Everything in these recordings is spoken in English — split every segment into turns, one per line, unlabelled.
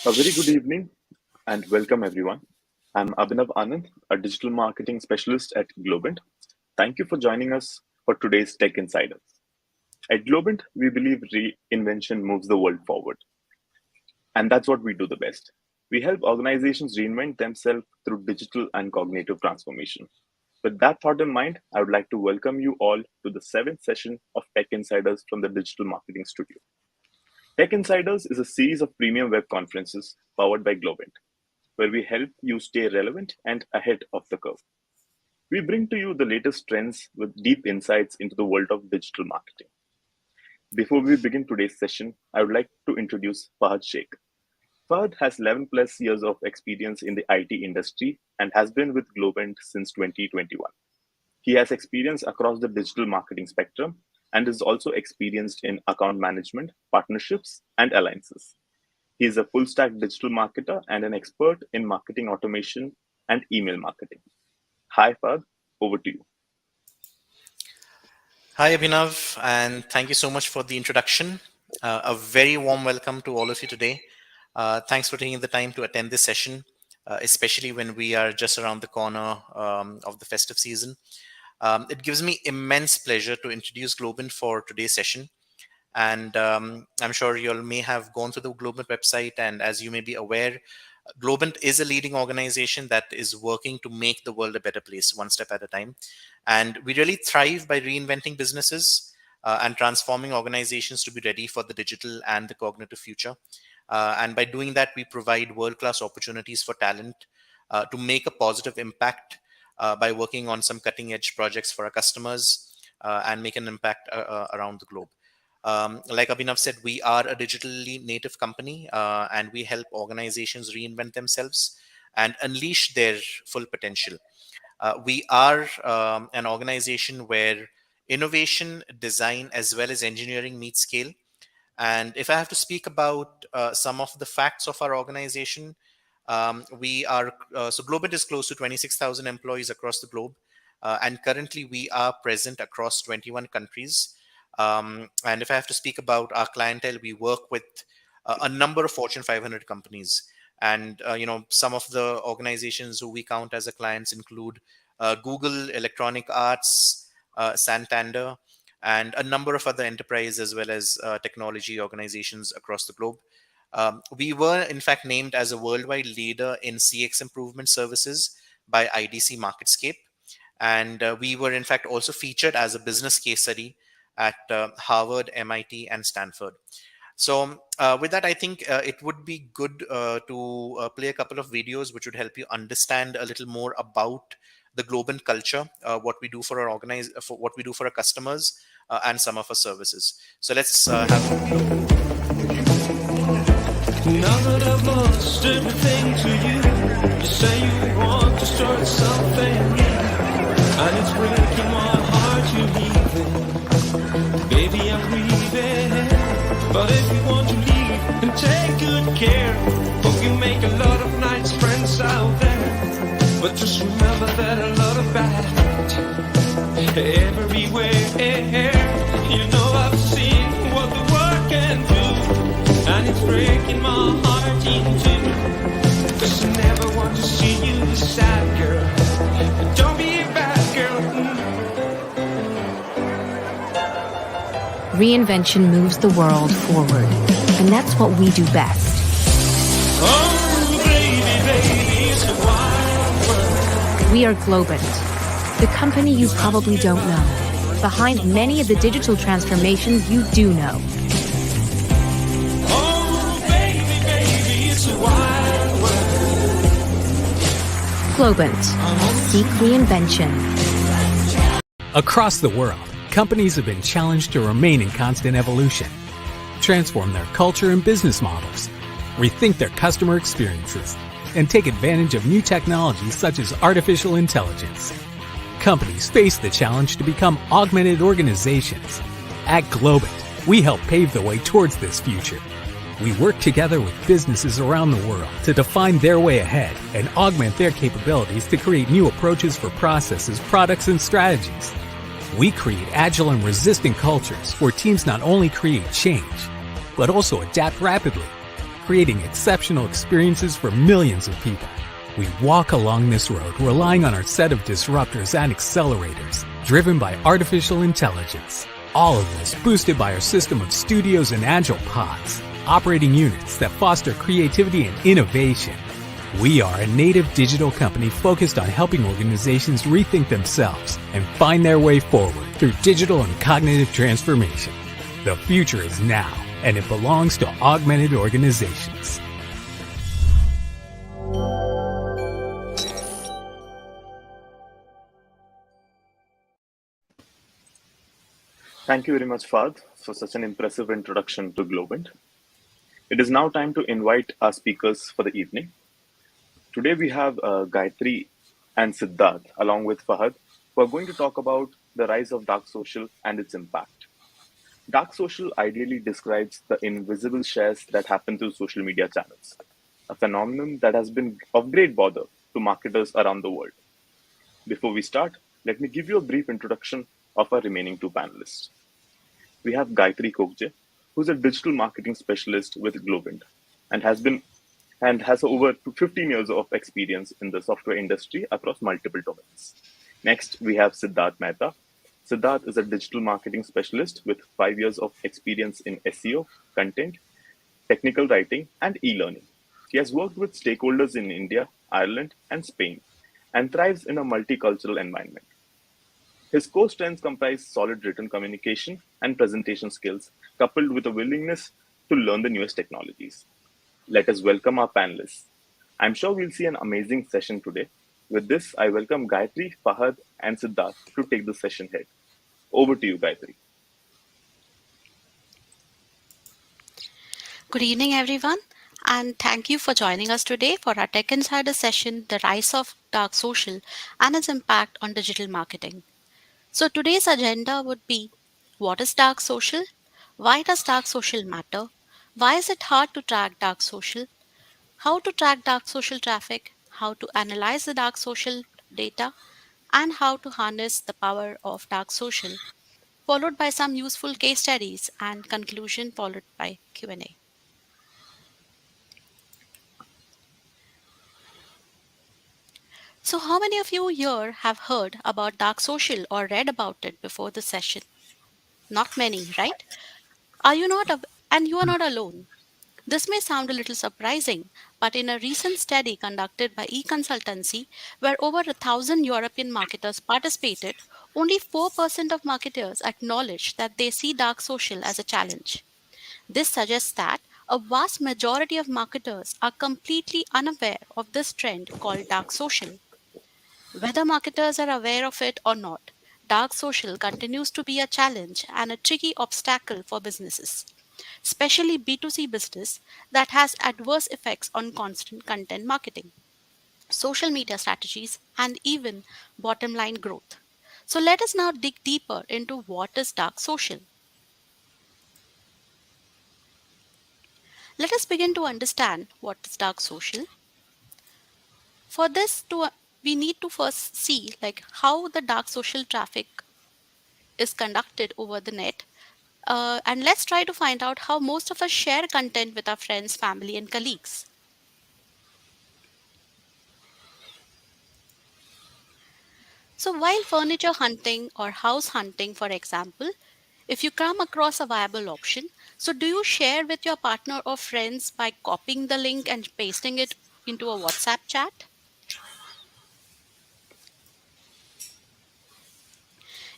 A very good evening and welcome everyone. I'm Abhinav Anand, a digital marketing specialist at Globant. Thank you for joining us for today's Tech Insiders. At Globant, we believe reinvention moves the world forward. And that's what we do the best. We help organizations reinvent themselves through digital and cognitive transformation. With that thought in mind, I would like to welcome you all to the 7th session of Tech Insiders from the Digital Marketing Studio. Tech Insiders is a series of premium web conferences powered by Globant, where we help you stay relevant and ahead of the curve. We bring to you the latest trends with deep insights into the world of digital marketing. Before we begin today's session, I would like to introduce Fahad Sheikh. Fahad has 11 plus years of experience in the IT industry and has been with Globant since 2021. He has experience across the digital marketing spectrum and is also experienced in account management, partnerships, and alliances. He is a full-stack digital marketer and an expert in marketing automation and email marketing. Hi, Fahad, over to you.
Hi, Abhinav, and thank you so much for the introduction. A very warm welcome to all of you today. Thanks for taking the time to attend this session, especially when we are just around the corner of the festive season. It gives me immense pleasure to introduce Globant for today's session. And I'm sure you all may have gone through the Globant website. And as you may be aware, Globant is a leading organization that is working to make the world a better place, one step at a time. And we really thrive by reinventing businesses and transforming organizations to be ready for the digital and the cognitive future. And by doing that, we provide world-class opportunities for talent to make a positive impact by working on some cutting-edge projects for our customers and make an impact around the globe. Like Abhinav said, we are a digitally native company and we help organizations reinvent themselves and unleash their full potential. We are an organization where innovation, design, as well as engineering meet scale. And if I have to speak about some of the facts of our organization, so Globant is close to 26,000 employees across the globe. And currently we are present across 21 countries. And if I have to speak about our clientele, we work with a number of Fortune 500 companies. And, some of the organizations who we count as our clients include Google, Electronic Arts, Santander, and a number of other enterprise as well as technology organizations across the globe. We were, in fact, named as a worldwide leader in CX improvement services by IDC MarketScape. And we were, in fact, also featured as a business case study at Harvard, MIT, and Stanford. So with that, I think it would be good to play a couple of videos which would help you understand a little more about the Globant culture, what we do for our customers, and some of our services. So let's have a look.
Now that I've lost everything to you, you say you want to start something new, and it's breaking my heart you're leaving. Baby, I'm grieving, but if you want to leave, then take good care. Hope you make a lot of nice friends out there, but just remember that a lot of bad everywhere. You know I've seen what the world can do, and it's breaking my heart in two, 'cause I never want to see you sad, girl. Don't be a bad girl.
Reinvention moves the world forward, and that's what we do best.
Oh, baby, it's a wild world.
We are Globant, the company you probably don't know, behind many of the digital transformations you do know. Globant. Seek reinvention.
Across the world, companies have been challenged to remain in constant evolution, transform their culture and business models, rethink their customer experiences, and take advantage of new technologies such as artificial intelligence. Companies face the challenge to become augmented organizations. At Globant, we help pave the way towards this future. We work together with businesses around the world to define their way ahead and augment their capabilities to create new approaches for processes, products, and strategies. We create agile and resistant cultures where teams not only create change, but also adapt rapidly, creating exceptional experiences for millions of people. We walk along this road relying on our set of disruptors and accelerators, driven by artificial intelligence. All of this boosted by our system of studios and agile pods, operating units that foster creativity and innovation. We are a native digital company focused on helping organizations rethink themselves and find their way forward through digital and cognitive transformation. The future is now, and it belongs to augmented organizations.
Thank you very much, Fad, for such an impressive introduction to Globant. It is now time to invite our speakers for the evening. Today we have Gayatri and Siddharth, along with Fahad, who are going to talk about the rise of dark social and its impact. Dark social ideally describes the invisible shares that happen through social media channels, a phenomenon that has been of great bother to marketers around the world. Before we start, let me give you a brief introduction of our remaining two panelists. We have Gayatri Kokje, who's a digital marketing specialist with Globant and has over 15 years of experience in the software industry across multiple domains. Next, we have Siddharth Mehta. Siddharth is a digital marketing specialist with 5 years of experience in SEO, content, technical writing, and e-learning. He has worked with stakeholders in India, Ireland, and Spain, and thrives in a multicultural environment. His core strengths comprise solid written communication and presentation skills, coupled with a willingness to learn the newest technologies. Let us welcome our panelists. I'm sure we'll see an amazing session today. With this, I welcome Gayatri, Fahad, and Siddharth to take the session head. Over to you, Gayatri.
Good evening, everyone, and thank you for joining us today for our Tech Insider session, The Rise of Dark Social and its Impact on Digital Marketing. So today's agenda would be: what is dark social? Why does dark social matter? Why is it hard to track dark social? How to track dark social traffic? How to analyze the dark social data? And how to harness the power of dark social, followed by some useful case studies and conclusion followed by Q&A. So how many of you here have heard about dark social or read about it before the session? Not many, right? Are you not and you are not alone. This may sound a little surprising, but in a recent study conducted by eConsultancy, where over 1,000 European marketers participated, only 4% of marketers acknowledge that they see dark social as a challenge. This suggests that a vast majority of marketers are completely unaware of this trend called dark social. Whether marketers are aware of it or not, dark social continues to be a challenge and a tricky obstacle for businesses, especially B2C business that has adverse effects on constant content marketing, social media strategies, and even bottom line growth. So let us now dig deeper into what is dark social. Let us begin to understand what is dark social. For this to we need to first see how the dark social traffic is conducted over the net. And let's try to find out how most of us share content with our friends, family, and colleagues. So, while furniture hunting or house hunting, for example, if you come across a viable option, so do you share with your partner or friends by copying the link and pasting it into a WhatsApp chat?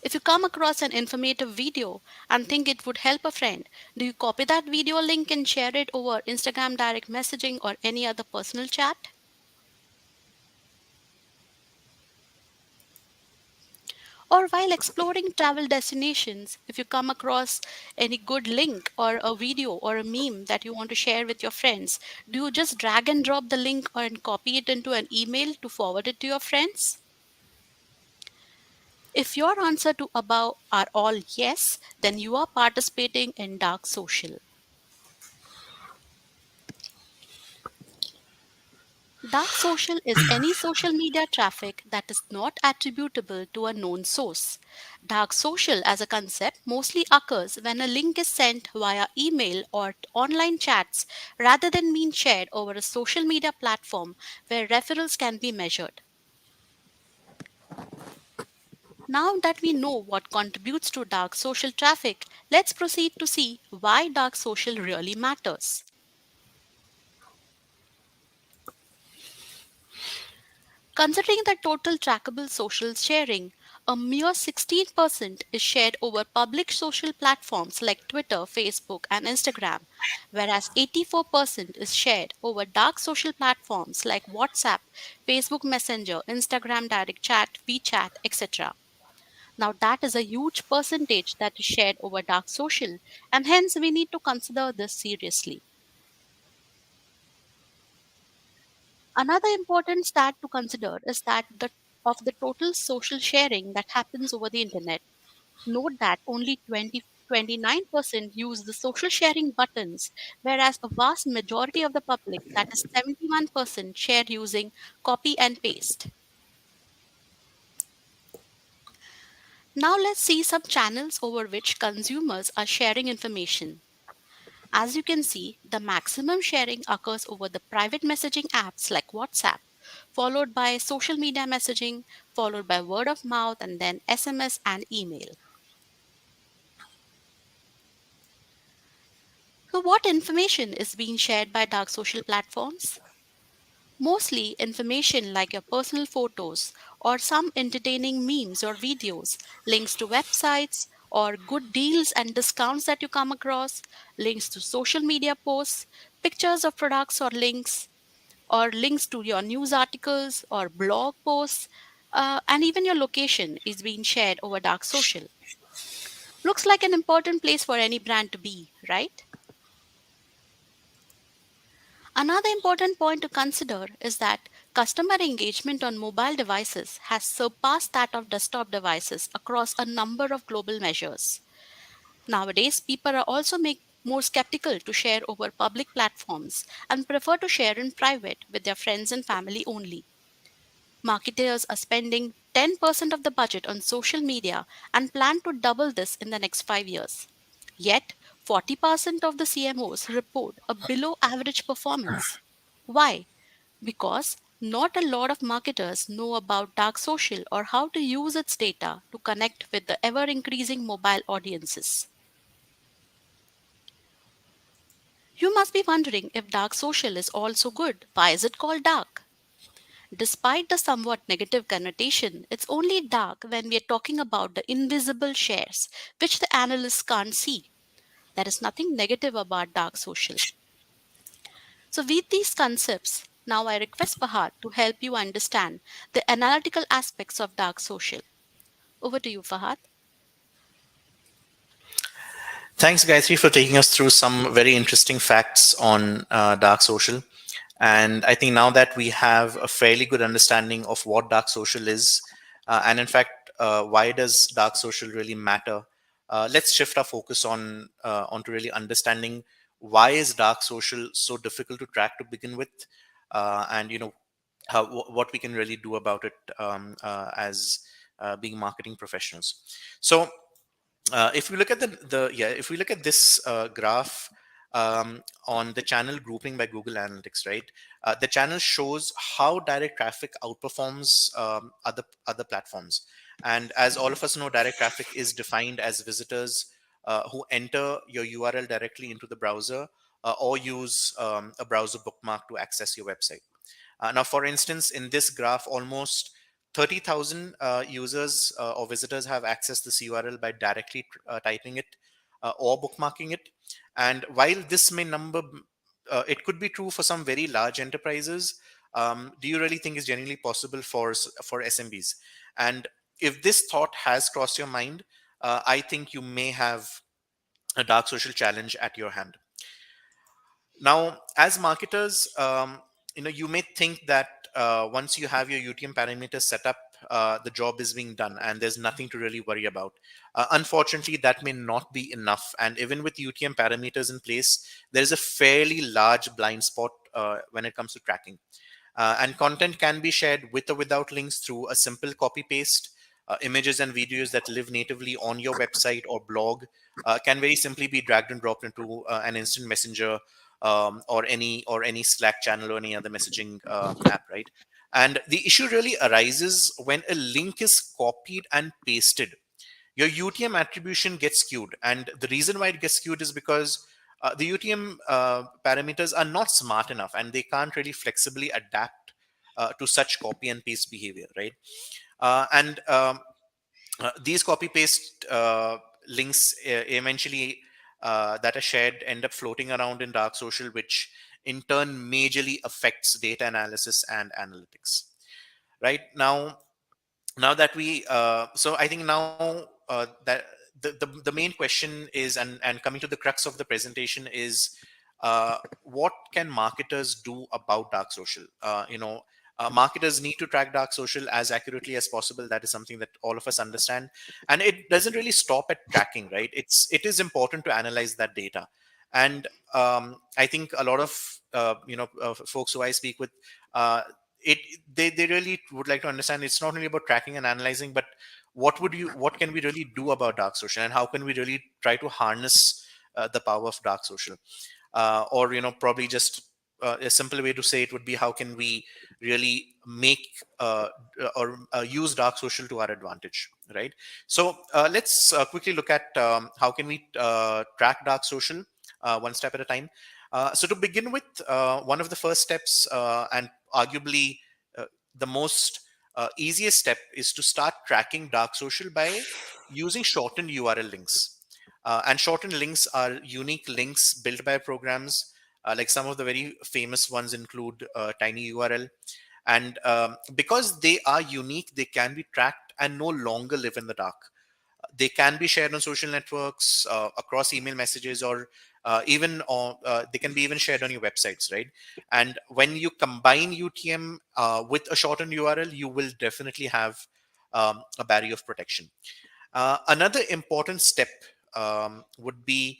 If you come across an informative video and think it would help a friend, do you copy that video link and share it over Instagram direct messaging or any other personal chat? Or while exploring travel destinations, if you come across any good link or a video or a meme that you want to share with your friends, do you just drag and drop the link and copy it into an email to forward it to your friends? If your answer to above are all yes, then you are participating in dark social. Dark social is any social media traffic that is not attributable to a known source. Dark social as a concept mostly occurs when a link is sent via email or online chats rather than being shared over a social media platform where referrals can be measured. Now that we know what contributes to dark social traffic, let's proceed to see why dark social really matters. Considering the total trackable social sharing, a mere 16% is shared over public social platforms like Twitter, Facebook, and Instagram, whereas 84% is shared over dark social platforms like WhatsApp, Facebook Messenger, Instagram Direct Chat, WeChat, etc. Now, that is a huge percentage that is shared over dark social, and hence we need to consider this seriously. Another important stat to consider is that of the total social sharing that happens over the internet. Note that only 29% use the social sharing buttons, whereas a vast majority of the public, that is 71%, share using copy and paste. Now let's see some channels over which consumers are sharing information. As you can see, the maximum sharing occurs over the private messaging apps like WhatsApp, followed by social media messaging, followed by word of mouth, and then SMS and email. So, what information is being shared by dark social platforms? Mostly information like your personal photos or some entertaining memes or videos, links to websites or good deals and discounts that you come across, links to social media posts, pictures of products or links to your news articles or blog posts, and even your location is being shared over dark social. Looks like an important place for any brand to be, right? Another important point to consider is that customer engagement on mobile devices has surpassed that of desktop devices across a number of global measures. Nowadays, people are also more skeptical to share over public platforms and prefer to share in private with their friends and family only. Marketers are spending 10% of the budget on social media and plan to double this in the next 5 years. Yet, 40% of the CMOs report a below average performance. Why? Because not a lot of marketers know about dark social or how to use its data to connect with the ever increasing mobile audiences. You must be wondering if dark social is also good. Why is it called dark? Despite the somewhat negative connotation, it's only dark when we are talking about the invisible shares, which the analysts can't see. There is nothing negative about dark social. So, with these concepts, now I request Fahad to help you understand the analytical aspects of dark social. Over to you, Fahad.
Thanks, Gayatri, for taking us through some very interesting facts on dark social. And I think now that we have a fairly good understanding of what dark social is, and in fact, why does dark social really matter? Let's shift our focus onto really understanding why is dark social so difficult to track to begin with, and what we can really do about it as being marketing professionals. So if we look at if we look at this graph on the channel grouping by Google Analytics, right? The channel shows how direct traffic outperforms other platforms. And as all of us know, direct traffic is defined as visitors who enter your URL directly into the browser or use a browser bookmark to access your website. Now, for instance, in this graph, almost 30,000 users or visitors have accessed this URL by directly typing it or bookmarking it. And while this it could be true for some very large enterprises, do you really think is genuinely possible for SMBs? And if this thought has crossed your mind, I think you may have a dark social challenge at your hand. Now, as marketers, you may think that once you have your UTM parameters set up, the job is being done and there's nothing to really worry about. Unfortunately, that may not be enough. And even with UTM parameters in place, there is a fairly large blind spot when it comes to tracking. And content can be shared with or without links through a simple copy paste. Images and videos that live natively on your website or blog can very simply be dragged and dropped into an instant messenger, or any Slack channel or any other messaging app, right? And the issue really arises when a link is copied and pasted. Your UTM attribution gets skewed. And the reason why it gets skewed is because the UTM parameters are not smart enough, and they can't really flexibly adapt to such copy and paste behavior, right? And These copy paste links eventually that are shared end up floating around in dark social, which in turn majorly affects data analysis and analytics. Right now that we so I think now that the main question is, and coming to the crux of the presentation is, what can marketers do about dark social? Marketers need to track dark social as accurately as possible. That is something that all of us understand, and it doesn't really stop at tracking, right? It is important to analyze that data. And I think a lot of folks who I speak with, uh, it they really would like to understand, it's not only about tracking and analyzing, but what can we really do about dark social, and how can we really try to harness the power of dark social? Or probably just a simple way to say it would be, how can we really make or use dark social to our advantage, right? So let's quickly look at how can we track dark social one step at a time. So to begin with, one of the first steps, and arguably the most easiest step, is to start tracking dark social by using shortened URL links. And shortened links are unique links built by programs. Like some of the very famous ones include TinyURL. And because they are unique, they can be tracked and no longer live in the dark. They can be shared on social networks, across email messages, or they can be even shared on your websites, right? And when you combine UTM with a shortened URL, you will definitely have a barrier of protection. Another important step would be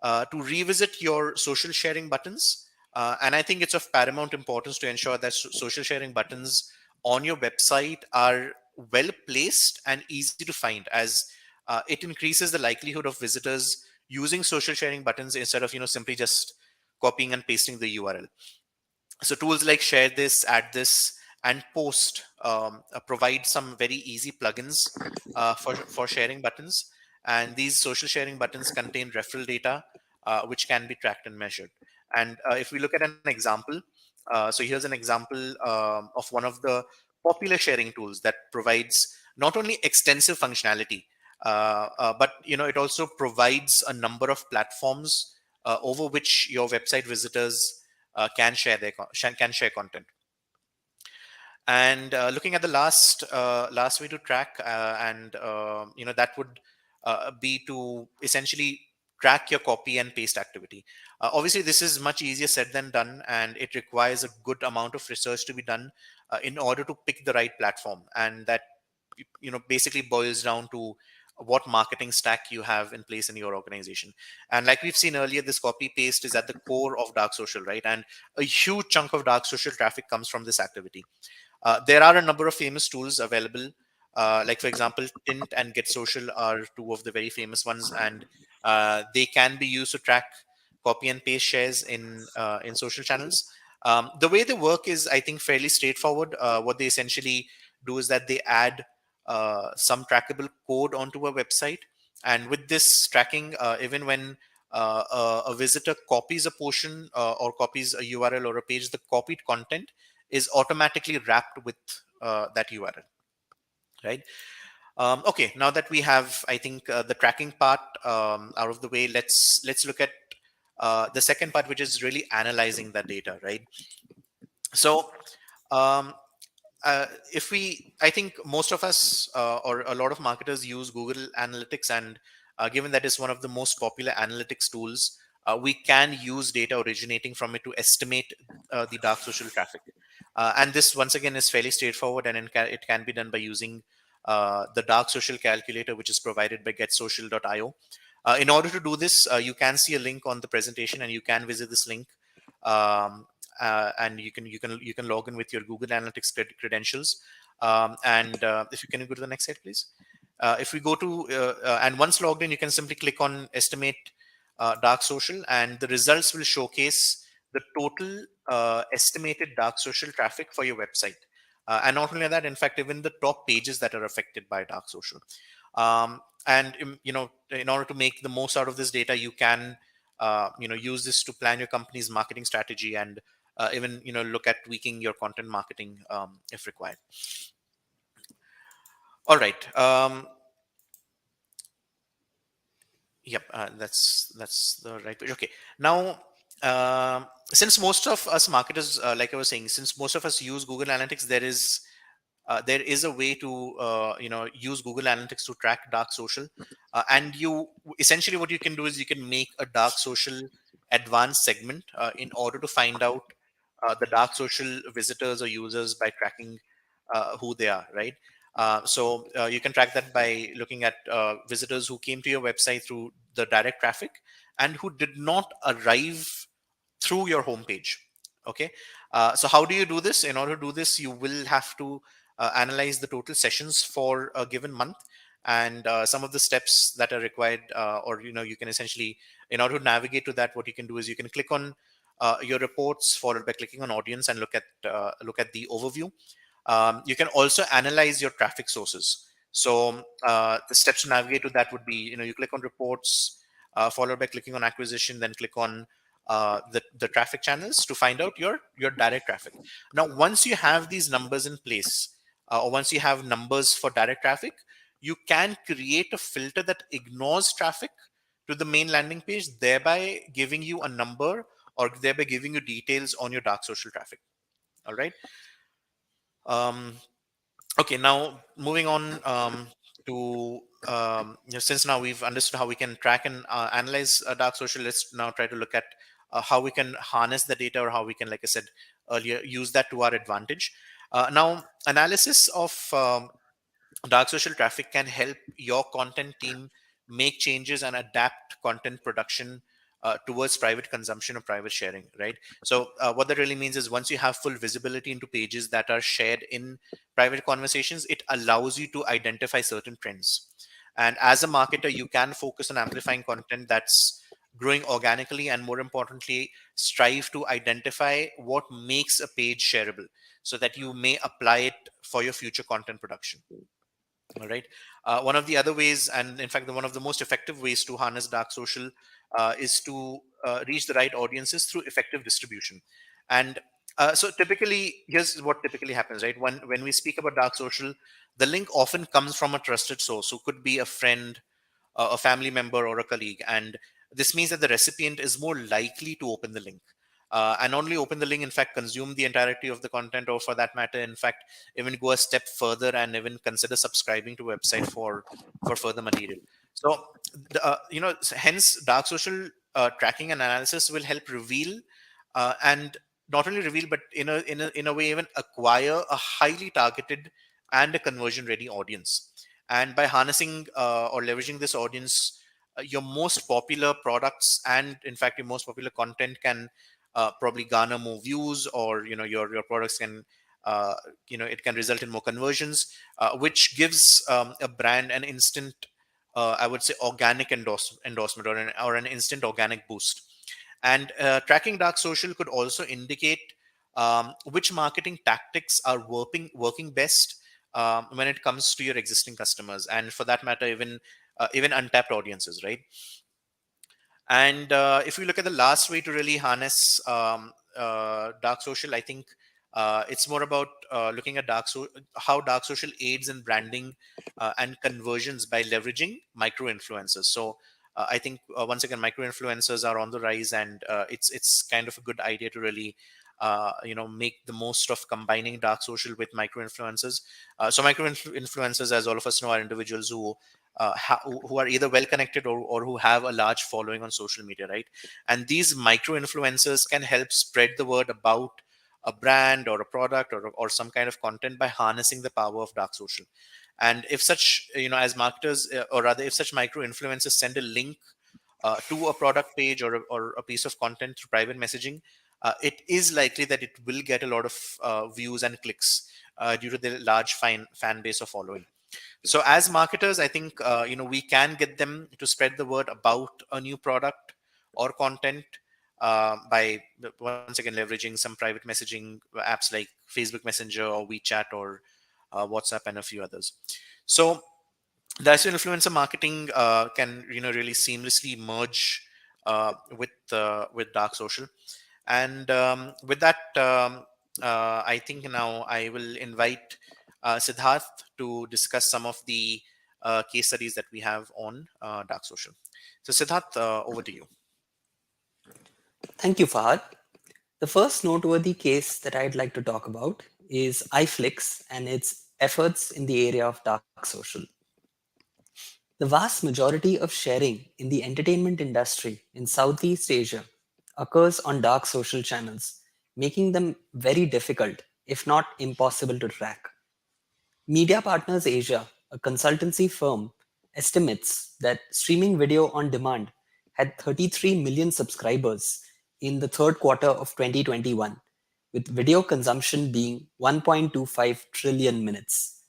to revisit your social sharing buttons. And I think it's of paramount importance to ensure that social sharing buttons on your website are well placed and easy to find, as it increases the likelihood of visitors using social sharing buttons instead of simply just copying and pasting the URL. So tools like Share This, Add This, and Post provide some very easy plugins for sharing buttons. And these social sharing buttons contain referral data, which can be tracked and measured. And if we look at an example, so here's an example of one of the popular sharing tools that provides not only extensive functionality, but it also provides a number of platforms over which your website visitors can share content. And looking at the last way to track, and that would be to essentially track your copy and paste activity. Obviously, this is much easier said than done, and it requires a good amount of research to be done in order to pick the right platform. And that basically boils down to what marketing stack you have in place in your organization. And like we've seen earlier, this copy paste is at the core of dark social, right? And a huge chunk of dark social traffic comes from this activity. There are a number of famous tools available, like for example, Tint and Get Social are two of the very famous ones, and they can be used to track copy and paste shares in social channels. The way they work is, I think, fairly straightforward. What they essentially do is that they add some trackable code onto a website, and with this tracking, even when a visitor copies a portion or copies a URL or a page, the copied content is automatically wrapped with that URL, right? Okay, now that we have, I think, the tracking part out of the way, let's look at the second part, which is really analyzing that data, right? So um, I think most of us or a lot of marketers use Google Analytics, and given that is one of the most popular analytics tools, we can use data originating from it to estimate the dark social traffic. And this, once again, is fairly straightforward, and it can be done by using the dark social calculator, which is provided by getsocial.io. In order to do this, you can see a link on the presentation, and you can visit this link. and you can log in with your Google Analytics credentials. And if you can go to the next slide, please. If we go to and once logged in, you can simply click on estimate dark social, and the results will showcase the total estimated dark social traffic for your website. And not only that, in fact, even the top pages that are affected by dark social. And in order to make the most out of this data, you can use this to plan your company's marketing strategy, and even look at tweaking your content marketing if required. All right. Yep, that's the right page. Okay. Now, since most of us marketers, like I was saying, since most of us use Google Analytics, there is a way to use Google Analytics to track dark social, and you essentially what you can do is you can make a dark social advanced segment in order to find out the dark social visitors or users by tracking who they are, right? So you can track that by looking at visitors who came to your website through the direct traffic and who did not arrive through your homepage. Okay. So how do you do this? In order to do this, you will have to analyze the total sessions for a given month, and some of the steps that are required, or you can essentially, in order to navigate to that, what you can do is you can click on your reports, followed by clicking on audience, and look at the overview. You can also analyze your traffic sources. So the steps to navigate to that would be, you click on reports, followed by clicking on acquisition, then click on the traffic channels to find out your direct traffic. Now, once you have these numbers in place, or once you have numbers for direct traffic, you can create a filter that ignores traffic to the main landing page, thereby giving you a number, or thereby giving you details on your dark social traffic. All right. Okay, now moving on to since now we've understood how we can track and analyze dark social, let's now try to look at how we can harness the data, or how we can, like I said earlier, use that to our advantage. Now, analysis of dark social traffic can help your content team make changes and adapt content production towards private consumption or private sharing, right? So what that really means is, once you have full visibility into pages that are shared in private conversations, it allows you to identify certain trends. And as a marketer, you can focus on amplifying content that's growing organically, and more importantly, strive to identify what makes a page shareable, so that you may apply it for your future content production. All right. One of the other ways, and in fact, one of the most effective ways to harness dark social is to reach the right audiences through effective distribution. And so typically, here's what typically happens, right? When we speak about dark social, the link often comes from a trusted source, who could be a friend, a family member, or a colleague. And this means that the recipient is more likely to open the link. And not only open the link, in fact, consume the entirety of the content, or for that matter, in fact, even go a step further and even consider subscribing to a website for further material. So, hence, dark social tracking and analysis will help reveal, and not only reveal, but in a way even acquire a highly targeted and a conversion ready audience. And by harnessing or leveraging this audience, your most popular products and, in fact, your most popular content can probably garner more views, or your products can it can result in more conversions, which gives a brand an instant, I would say, organic endorsement, or an instant organic boost. And tracking dark social could also indicate which marketing tactics are working best when it comes to your existing customers, and for that matter, even untapped audiences, right? And if we look at the last way to really harness dark social, I think it's more about looking at how dark social aids in branding and conversions by leveraging micro influencers. So I think once again, micro influencers are on the rise, and it's kind of a good idea to really make the most of combining dark social with micro influencers. So micro influencers, as all of us know, are individuals who are either well connected, or who have a large following on social media, right? And these micro influencers can help spread the word about a brand or a product, or some kind of content, by harnessing the power of dark social. And if such, as marketers, or rather, if such micro influencers send a link to a product page, or a piece of content through private messaging, it is likely that it will get a lot of views and clicks due to the large fan base or following. So as marketers, I think we can get them to spread the word about a new product or content by once again leveraging some private messaging apps like Facebook Messenger or WeChat or WhatsApp and a few others. So the influencer marketing can really seamlessly merge with dark social. And with that, I think now I will invite Siddharth to discuss some of the case studies that we have on dark social. So Siddharth, over to you.
Thank you, Fahad. The first noteworthy case that I'd like to talk about is Iflix and its efforts in the area of dark social. The vast majority of sharing in the entertainment industry in Southeast Asia occurs on dark social channels, making them very difficult, if not impossible, to track. Media Partners Asia, a consultancy firm, estimates that streaming video on demand had 33 million subscribers in the third quarter of 2021, with video consumption being 1.25 trillion minutes.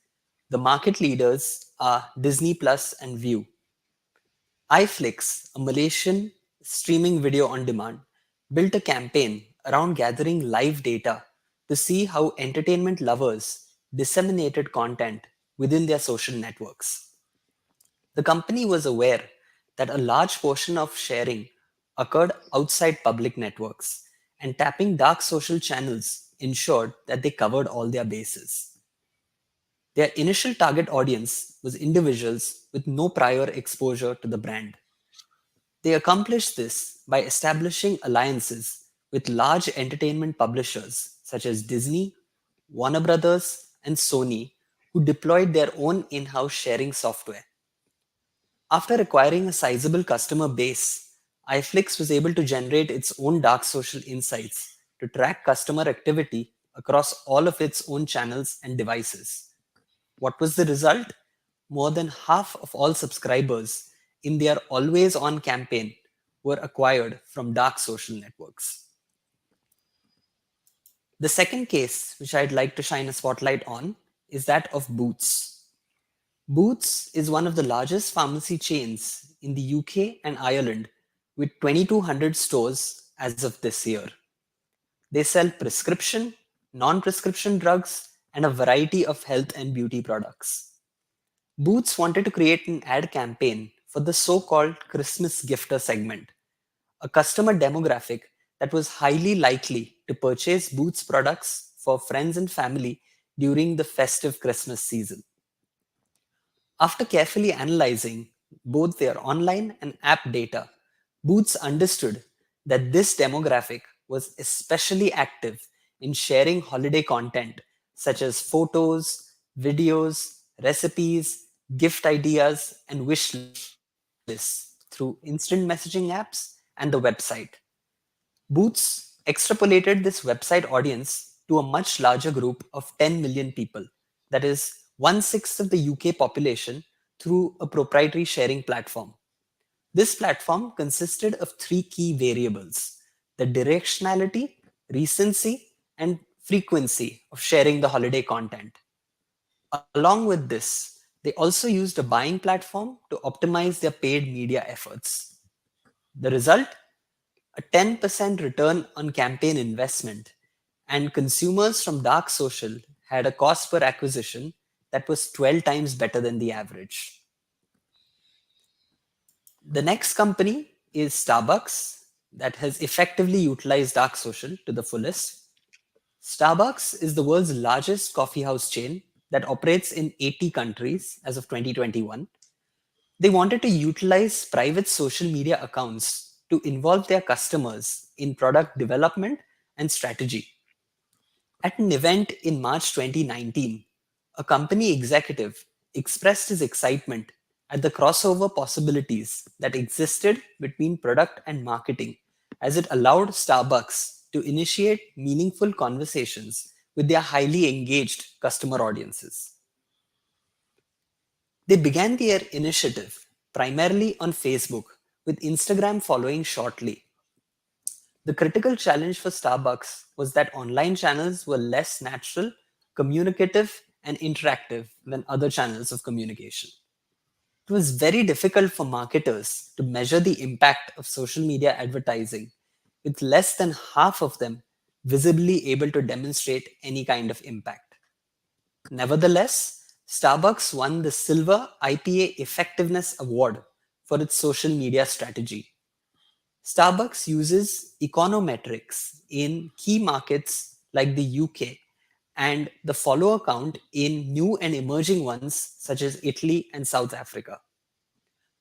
The market leaders are Disney Plus and View. Iflix, a Malaysian streaming video on demand, built a campaign around gathering live data to see how entertainment lovers disseminated content within their social networks. The company was aware that a large portion of sharing occurred outside public networks, and tapping dark social channels ensured that they covered all their bases. Their initial target audience was individuals with no prior exposure to the brand. They accomplished this by establishing alliances with large entertainment publishers such as Disney, Warner Brothers, and Sony, who deployed their own in house sharing software. After acquiring a sizable customer base, iFlix was able to generate its own dark social insights to track customer activity across all of its own channels and devices. What was the result? More than half of all subscribers in their always on campaign were acquired from dark social networks. The second case, which I'd like to shine a spotlight on, is that of Boots. Boots is one of the largest pharmacy chains in the UK and Ireland with 2,200 stores as of this year. They sell prescription, non prescription drugs, and a variety of health and beauty products. Boots wanted to create an ad campaign for the so called Christmas gifter segment, a customer demographic that was highly likely to purchase Boots products for friends and family during the festive Christmas season. After carefully analyzing both their online and app data, Boots understood that this demographic was especially active in sharing holiday content such as photos, videos, recipes, gift ideas, and wish lists through instant messaging apps and the website. Boots extrapolated this website audience to a much larger group of 10 million people, that is, 1/6 of the UK population, through a proprietary sharing platform. This platform consisted of three key variables: the directionality, recency, and frequency of sharing the holiday content. Along with this, they also used a buying platform to optimize their paid media efforts. The result? A 10% return on campaign investment, and consumers from dark social had a cost per acquisition that was 12 times better than the average. The next company is Starbucks, that has effectively utilized dark social to the fullest. Starbucks is the world's largest coffee house chain that operates in 80 countries as of 2021. They wanted to utilize private social media accounts to involve their customers in product development and strategy. At an event in March 2019, a company executive expressed his excitement at the crossover possibilities that existed between product and marketing, as it allowed Starbucks to initiate meaningful conversations with their highly engaged customer audiences. They began their initiative primarily on Facebook, with Instagram following shortly. The critical challenge for Starbucks was that online channels were less natural, communicative, and interactive than other channels of communication. It was very difficult for marketers to measure the impact of social media advertising, with less than half of them visibly able to demonstrate any kind of impact. Nevertheless, Starbucks won the Silver IPA Effectiveness Award for its social media strategy. Starbucks uses econometrics in key markets like the UK and the follower count in new and emerging ones such as Italy and South Africa.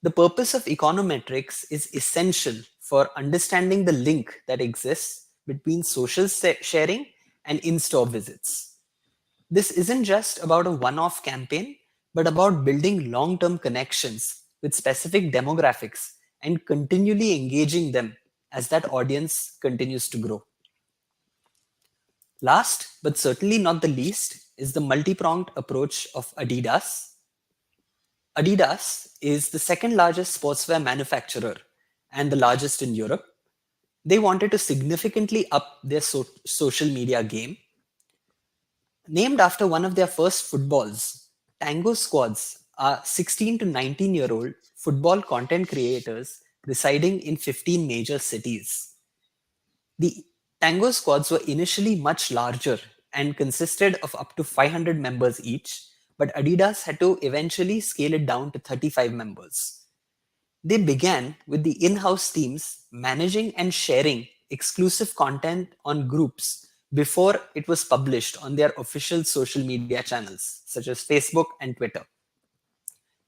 The purpose of econometrics is essential for understanding the link that exists between social sharing and in store visits. This isn't just about a one off campaign, but about building long term connections with specific demographics and continually engaging them as that audience continues to grow. Last, but certainly not the least, is the multi pronged approach of Adidas. Adidas is the second largest sportswear manufacturer and the largest in Europe. They wanted to significantly up their social media game. Named after one of their first footballs, Tango Squads are 16 to 19-year-old football content creators residing in 15 major cities. The Tango Squads were initially much larger and consisted of up to 500 members each, but Adidas had to eventually scale it down to 35 members. They began with the in house teams managing and sharing exclusive content on groups before it was published on their official social media channels, such as Facebook and Twitter.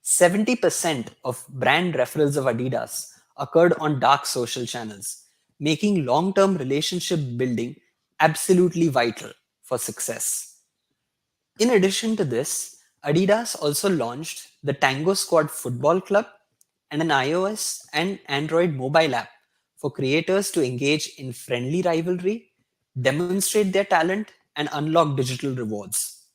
70% of brand referrals of Adidas occurred on dark social channels, making long term relationship building absolutely vital for success. In addition to this, Adidas also launched the Tango Squad Football Club and an iOS and Android mobile app for creators to engage in friendly rivalry, demonstrate their talent, and unlock digital rewards.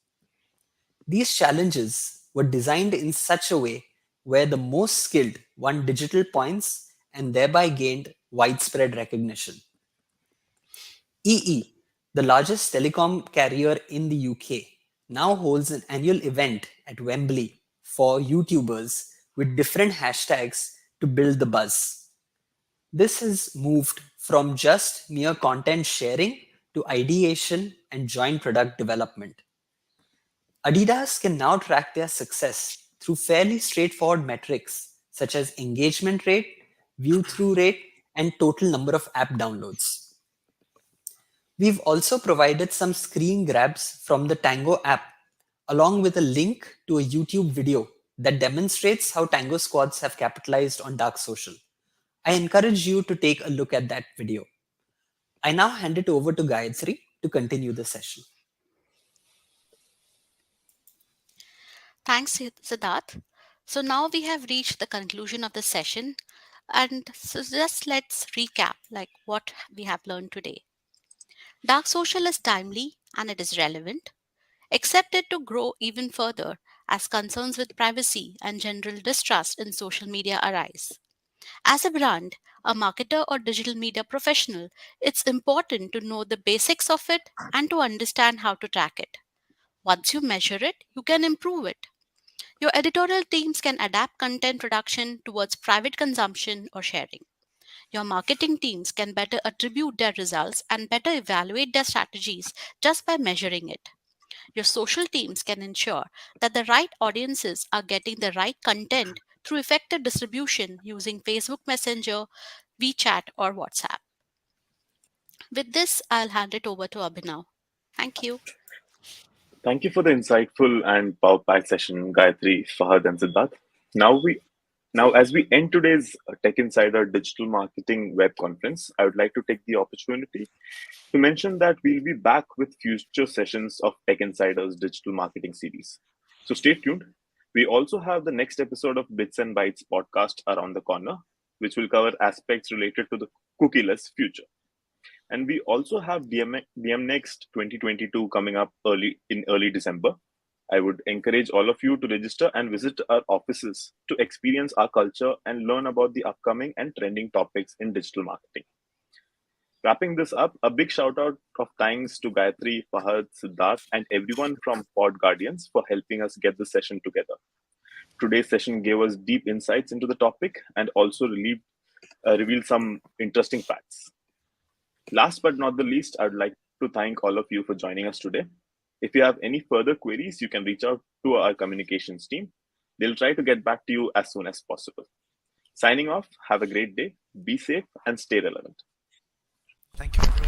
These challenges were designed in such a way where the most skilled won digital points and thereby gained widespread recognition. EE, the largest telecom carrier in the UK, now holds an annual event at Wembley for YouTubers with different hashtags to build the buzz. This has moved from just mere content sharing to ideation and joint product development. Adidas can now track their success through fairly straightforward metrics such as engagement rate, view through rate, and total number of app downloads. We've also provided some screen grabs from the Tango app, along with a link to a YouTube video that demonstrates how Tango Squads have capitalized on dark social. I encourage you to take a look at that video. I now hand it over to Gayatri to continue the session.
Thanks, Siddharth. So now we have reached the conclusion of the session, and so just let's recap like what we have learned today. Dark social is timely and it is relevant, expected to grow even further as concerns with privacy and general distrust in social media arise. As a brand, a marketer, or digital media professional, it's important to know the basics of it and to understand how to track it. Once you measure it, you can improve it. Your editorial teams can adapt content production towards private consumption or sharing. Your marketing teams can better attribute their results and better evaluate their strategies just by measuring it. Your social teams can ensure that the right audiences are getting the right content through effective distribution using Facebook Messenger, WeChat, or WhatsApp. With this, I'll hand it over to Abhinav. Thank you.
Thank you for the insightful and power-packed session, Gayatri, Fahad, and Siddharth. Now, as we end today's Tech Insider Digital Marketing Web Conference, I would like to take the opportunity to mention that we'll be back with future sessions of Tech Insider's Digital Marketing series. So stay tuned. We also have the next episode of Bits and Bytes podcast around the corner, which will cover aspects related to the cookieless future. And we also have DM Next 2022 coming up early December. I would encourage all of you to register and visit our offices to experience our culture and learn about the upcoming and trending topics in digital marketing. Wrapping this up, a big shout out of thanks to Gayatri, Fahad, Siddharth, and everyone from Pod Guardians for helping us get this session together. Today's session gave us deep insights into the topic and also revealed some interesting facts. Last but not the least, I would like to thank all of you for joining us today. If you have any further queries, you can reach out to our communications team. They'll try to get back to you as soon as possible. Signing off, have a great day, be safe, and stay relevant.
Thank you, everyone.